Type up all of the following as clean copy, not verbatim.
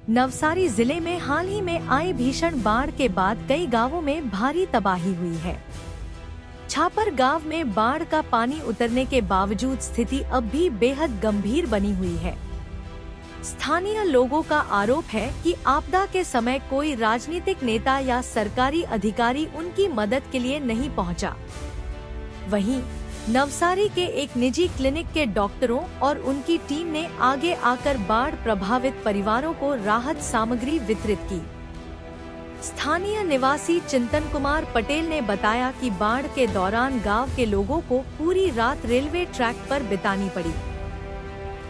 नवसारी जिले में हाल ही में आई भीषण बाढ़ के बाद कई गांवों में भारी तबाही हुई है। छापर गांव में बाढ़ का पानी उतरने के बावजूद स्थिति अब भी बेहद गंभीर बनी हुई है। स्थानीय लोगों का आरोप है कि आपदा के समय कोई राजनीतिक नेता या सरकारी अधिकारी उनकी मदद के लिए नहीं पहुंचा। वहीं नवसारी के एक निजी क्लिनिक के डॉक्टरों और उनकी टीम ने आगे आकर बाढ़ प्रभावित परिवारों को राहत सामग्री वितरित की। स्थानीय निवासी चिंतन कुमार पटेल ने बताया कि बाढ़ के दौरान गांव के लोगों को पूरी रात रेलवे ट्रैक पर बितानी पड़ी।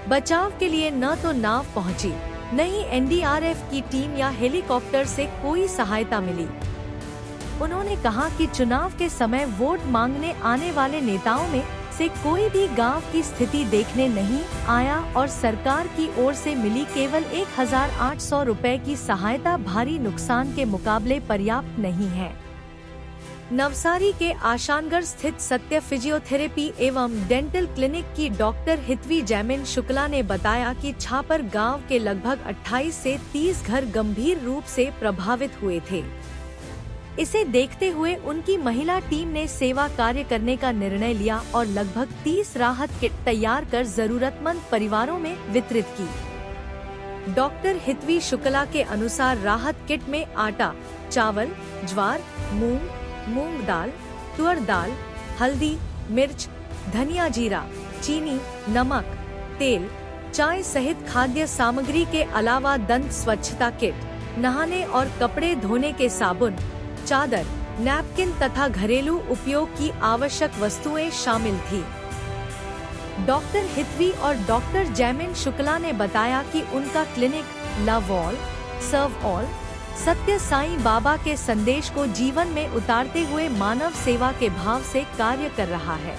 बचाव के लिए न तो नाव पहुंची, न ही एनडीआरएफ की टीम या हेलीकॉप्टर से कोई सहायता मिली। उन्होंने कहा कि चुनाव के समय वोट मांगने आने वाले नेताओं में से कोई भी गांव की स्थिति देखने नहीं आया और सरकार की ओर से मिली केवल 1800 रुपए की सहायता भारी नुकसान के मुकाबले पर्याप्त नहीं है। नवसारी के आशानगढ़ स्थित सत्य फिजियोथेरेपी एवं डेंटल क्लिनिक की डॉक्टर हितवी जैमिन शुक्ला ने बताया कि छापर गांव के लगभग 28 से 30 घर गंभीर रूप से प्रभावित हुए थे। इसे देखते हुए उनकी महिला टीम ने सेवा कार्य करने का निर्णय लिया और लगभग 30 राहत किट तैयार कर जरूरतमंद परिवारों में वितरित की। डॉक्टर हितवी शुक्ला के अनुसार राहत किट में आटा, चावल, ज्वार, मूंग दाल, तुअर दाल, हल्दी, मिर्च, धनिया जीरा, चीनी, नमक, तेल, चाय सहित खाद्य सामग्री के अलावा दंत स्वच्छता किट, नहाने और कपड़े धोने के साबुन, चादर, नैपकिन तथा घरेलू उपयोग की आवश्यक वस्तुएं शामिल थी। डॉक्टर हितवी और डॉक्टर जैमिन शुक्ला ने बताया कि उनका क्लिनिक लव ऑल, सर्व ऑल, सत्य साईं बाबा के संदेश को जीवन में उतारते हुए मानव सेवा के भाव से कार्य कर रहा है।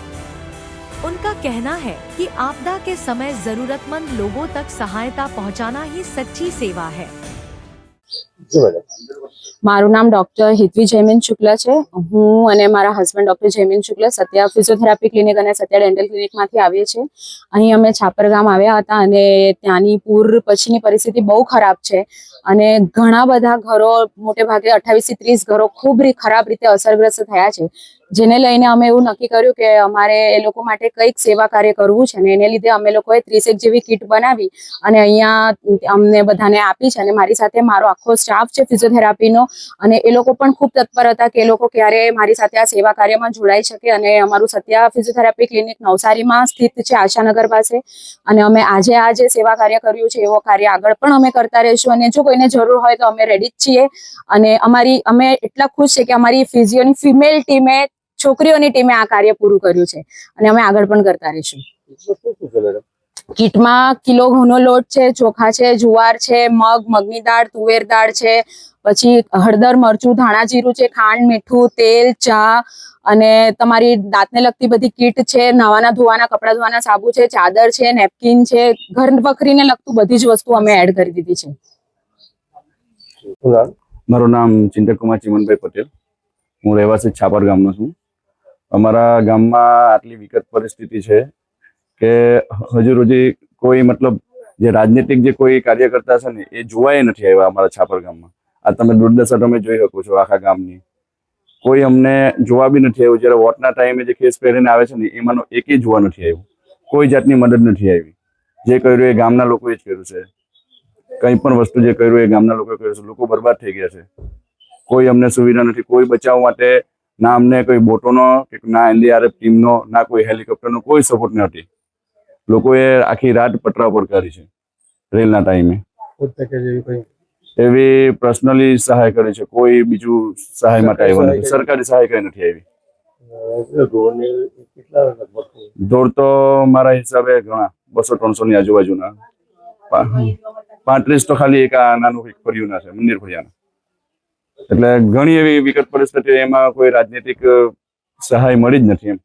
उनका कहना है कि आपदा के समय जरूरतमंद लोगों तक सहायता पहुंचाना ही सच्ची सेवा है। मारू नाम डॉक्टर हितवी जैमिन शुक्ला है। हूँ अने मारा husband doctor Jaimin Shukla Satya physiotherapy clinic अने सत्या डेंटल क्लिनिक मांथी आवीए छे। अहीं अमे छापर गाम आव्या हता अने त्यानी पूर पछीनी परिस्थिति बहु खराब छे अने घणा बधा घरो मोटे भागे 28 થી 30 घरो खूब खराब रीते असरग्रस्त थया छे, जेने लईने अमे एवुं नक्की कर्युं के अमारे ए लोको माटे कंईक सेवा कार्य करवुं छे ने एने लीधे अमे लोकोए 30 जेवी किट बनावी अने अहींया अमने बधाने आपी छे। अने मारी साथे मारो आखो स्टाफ छे फिजियोथेरापीनो अने ए लोको पण खूब तत्पर हता के ए लोको क्यारे मारी साथे आ सेवा कार्यमां जोडाई शके। अने अमारुं सत्या फिजियोथेरापी क्लिनिक नवसारीमां स्थित छे आशानगर पासे अने अमे आजे आ जे सेवा कार्य कर्युं छे एवो कार्य आगळ पण अमे करता रहीशुं अने जो कोईने जरूर होय तो अमे रेडी ज छीए। अने अमे એટલા ખુશ છે કે અમારી ફિઝિયોની ફિમેલ ટીમે છોકરીઓની ટીમે આ કાર્ય પૂરું કર્યું છે અને અમે આગળ પણ કરતા રહીશું। કીટમાં કિલો ઘઉંનો લોટ છે, ચોખા છે, જુવાર છે, મગની દાળ, તુવેર દાળ છે, પછી હળદર, મરચું, ધાણા જીરું છે, ખાંડ, મીઠું, તેલ, ચા અને તમારી દાંતને લગતી બધી કીટ છે, નાવાના ધોવાના કપડા ધોવાના સાબુ છે, ચાદર છે, નેપકિન છે, ઘર વખરીને લગતું બધી જ વસ્તુ અમે એડ કરી દીધી છે। मारू नाम चिंतन कुमार चिमनभाई पटेल, हूँ रहवासी छापर गामनो छूं। अमारा गाममां आटली विकट परिस्थिति है कि हजू रोजी कोई मतलब जे राजनीतिक जे कोई कार्यकर्ता छे ने ए जोवाय नथी आव्या अमारा छापर गाममां। आ तमे दुर्दशा तमे जोई शको छो आखा गामनी। कोई अमने जोवा बी नथी आव्युं। ज्यारे वोटना टाइमे जे केस पहेरीने आवे छे ने एमानो एकेय जोवा नथी आव्युं। कोई जातनी मदद नथी आवी। जे कर्युं ए गामना लोकोए ज कर्युं छे। कई पण वस्तु जे कर्युं ए गामना लोकोए कर्युं छे। लोको बरबाद थई गया छे। कोई अमने सुविधा नहीं, कोई बचाव माटे ना अमने कोई बोटोनो के ना एनडीआरएफ टीमनो ना कोई हेलिकॉप्टरनो कोई सपोर्ट नहीं। लोकोए आखी रात पटरा पर काढी छे रेलना टाइमे। एवी पर्सनली सहाय करे छे। कोई बीजू सहाय माटे आव्यो नथी। सरकारी सहाय कई नथी आवी। दौड़ तो मारा हिसाबे घणा 200-300 ની આજુબાજુના 35 तो खाली एक नाનું ફળિયું છે મંદિર ફળિયાના। એટલે ઘણી એવી વિકટ પરિસ્થિતિ એમાં કોઈ રાજનૈતિક સહાય મળી જ નથી। એમ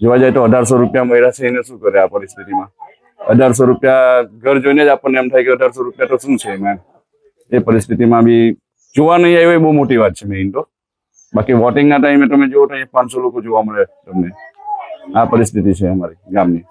જોવા જાય તો 1800 રૂપિયા મળ્યા છે એને શું કરે આ પરિસ્થિતિમાં। 1800 રૂપિયા ઘર જોઈને જ આપણને એમ થાય કે 1800 રૂપિયા તો શું છે એમાં। એ પરિસ્થિતિમાં બી જોવા નહીં આવ્યો એ બહુ મોટી વાત છે મેઇન તો। બાકી વોટિંગના ટાઈમે તમે જુઓ તો 500 લોકો જોવા મળે તમને। આ પરિસ્થિતિ છે અમારી ગામની।